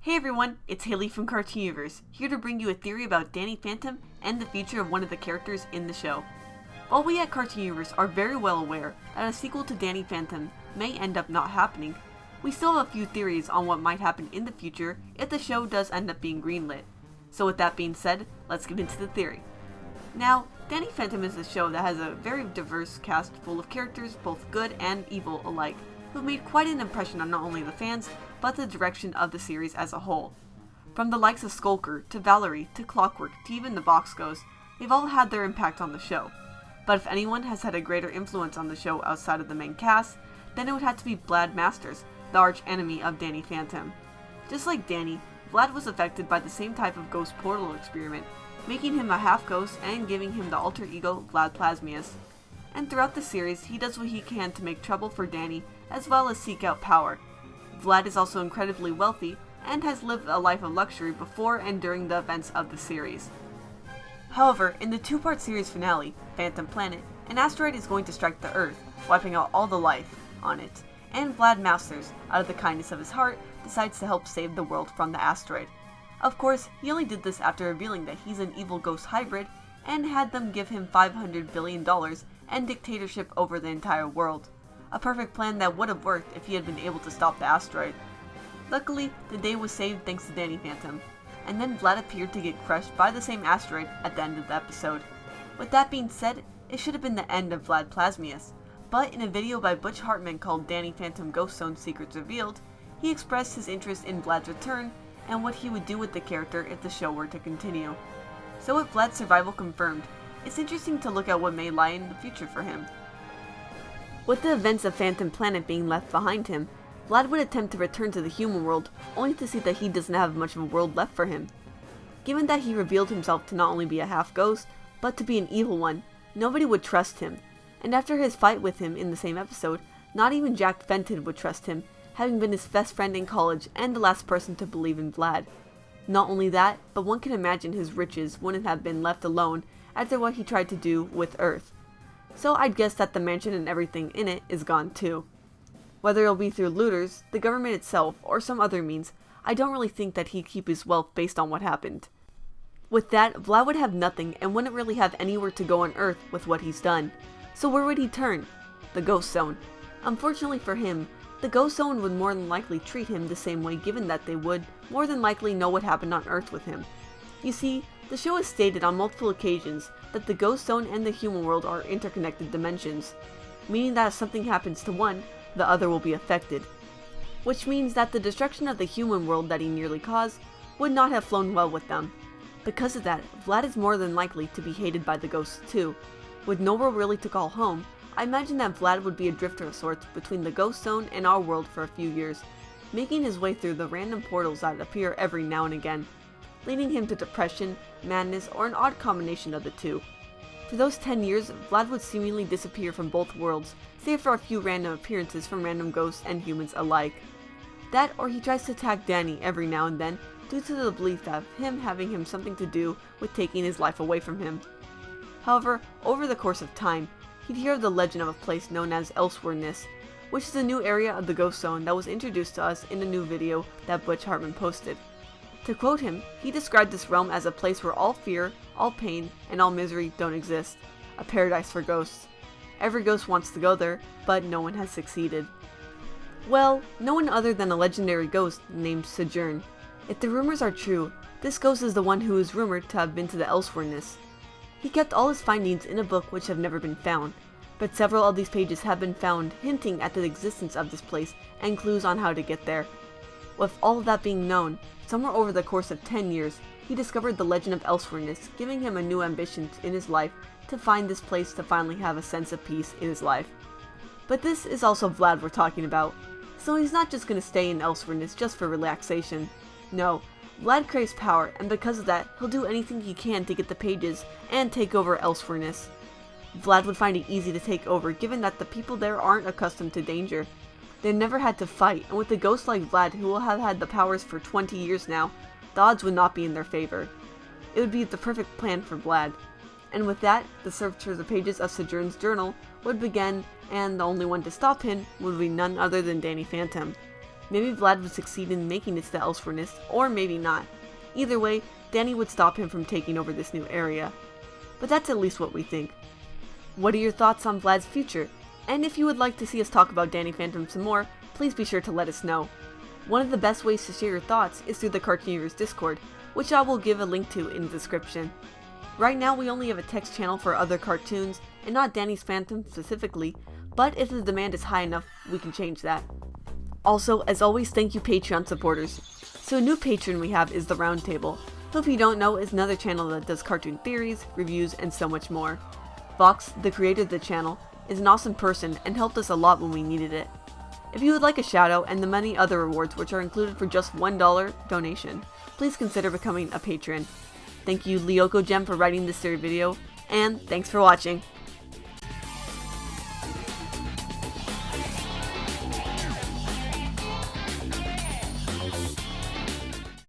Hey everyone, it's Haley from Cartooniverse, here to bring you a theory about Danny Phantom and the future of one of the characters in the show. While we at Cartooniverse are very well aware that a sequel to Danny Phantom may end up not happening, we still have a few theories on what might happen in the future if the show does end up being greenlit. So with that being said, let's get into the theory. Now, Danny Phantom is a show that has a very diverse cast full of characters, both good and evil alike, who made quite an impression on not only the fans, but the direction of the series as a whole. From the likes of Skulker, to Valerie, to Clockwork, to even the Box Ghost, they've all had their impact on the show. But if anyone has had a greater influence on the show outside of the main cast, then it would have to be Vlad Masters, the arch enemy of Danny Phantom. Just like Danny, Vlad was affected by the same type of ghost portal experiment, making him a half-ghost and giving him the alter ego Vlad Plasmius. And throughout the series, he does what he can to make trouble for Danny, as well as seek out power. Vlad is also incredibly wealthy, and has lived a life of luxury before and during the events of the series. However, in the two-part series finale, Phantom Planet, an asteroid is going to strike the Earth, wiping out all the life on it, and Vlad Masters, out of the kindness of his heart, decides to help save the world from the asteroid. Of course, he only did this after revealing that he's an evil ghost hybrid, and had them give him $500 billion and dictatorship over the entire world. A perfect plan that would have worked if he had been able to stop the asteroid. Luckily, the day was saved thanks to Danny Phantom, and then Vlad appeared to get crushed by the same asteroid at the end of the episode. With that being said, it should have been the end of Vlad Plasmius, but in a video by Butch Hartman called Danny Phantom Ghost Zone Secrets Revealed, he expressed his interest in Vlad's return and what he would do with the character if the show were to continue. So with Vlad's survival confirmed, it's interesting to look at what may lie in the future for him. With the events of Phantom Planet being left behind him, Vlad would attempt to return to the human world, only to see that he doesn't have much of a world left for him. Given that he revealed himself to not only be a half-ghost, but to be an evil one, nobody would trust him, and after his fight with him in the same episode, not even Jack Fenton would trust him, having been his best friend in college and the last person to believe in Vlad. Not only that, but one can imagine his riches wouldn't have been left alone after what he tried to do with Earth. So I'd guess that the mansion and everything in it is gone too. Whether it'll be through looters, the government itself, or some other means, I don't really think that he'd keep his wealth based on what happened. With that, Vlad would have nothing and wouldn't really have anywhere to go on Earth with what he's done. So where would he turn? The Ghost Zone. Unfortunately for him, the Ghost Zone would more than likely treat him the same way, given that they would more than likely know what happened on Earth with him. You see, the show has stated on multiple occasions that the Ghost Zone and the human world are interconnected dimensions, meaning that if something happens to one, the other will be affected. Which means that the destruction of the human world that he nearly caused would not have flown well with them. Because of that, Vlad is more than likely to be hated by the ghosts too. With nowhere really to call home, I imagine that Vlad would be a drifter of sorts between the Ghost Zone and our world for a few years, making his way through the random portals that appear every now and again, leading him to depression, madness, or an odd combination of the two. For those 10 years, Vlad would seemingly disappear from both worlds, save for a few random appearances from random ghosts and humans alike. That, or he tries to attack Danny every now and then, due to the belief that him having him something to do with taking his life away from him. However, over the course of time, he'd hear of the legend of a place known as Elsewhereness, which is a new area of the Ghost Zone that was introduced to us in a new video that Butch Hartman posted. To quote him, he described this realm as a place where all fear, all pain, and all misery don't exist. A paradise for ghosts. Every ghost wants to go there, but no one has succeeded. Well, no one other than a legendary ghost named Sojourn. If the rumors are true, this ghost is the one who is rumored to have been to the Elsewhereness. He kept all his findings in a book which have never been found, but several of these pages have been found hinting at the existence of this place and clues on how to get there. With all of that being known, somewhere over the course of 10 years, he discovered the legend of Elsewhereness, giving him a new ambition in his life to find this place to finally have a sense of peace in his life. But this is also Vlad we're talking about, so he's not just going to stay in Elsewhereness just for relaxation. No, Vlad craves power, and because of that, he'll do anything he can to get the pages and take over Elsewhereness. Vlad would find it easy to take over, given that the people there aren't accustomed to danger. They've never had to fight, and with a ghost like Vlad who will have had the powers for 20 years now, the odds would not be in their favor. It would be the perfect plan for Vlad. And with that, the search for the pages of Sojourn's journal would begin, and the only one to stop him would be none other than Danny Phantom. Maybe Vlad would succeed in making it to Elsewhereness, or maybe not. Either way, Danny would stop him from taking over this new area. But that's at least what we think. What are your thoughts on Vlad's future? And if you would like to see us talk about Danny Phantom some more, please be sure to let us know. One of the best ways to share your thoughts is through the Cartooniverse Discord, which I will give a link to in the description. Right now we only have a text channel for other cartoons, and not Danny's Phantom specifically, but if the demand is high enough, we can change that. Also, as always, thank you Patreon supporters. So a new patron we have is The Roundtable, who if you don't know is another channel that does cartoon theories, reviews, and so much more. Vox, the creator of the channel, is an awesome person and helped us a lot when we needed it. If you would like a shoutout and the many other rewards which are included for just $1 donation, please consider becoming a patron. Thank you Lyoko Gem for writing this series video, and thanks for watching!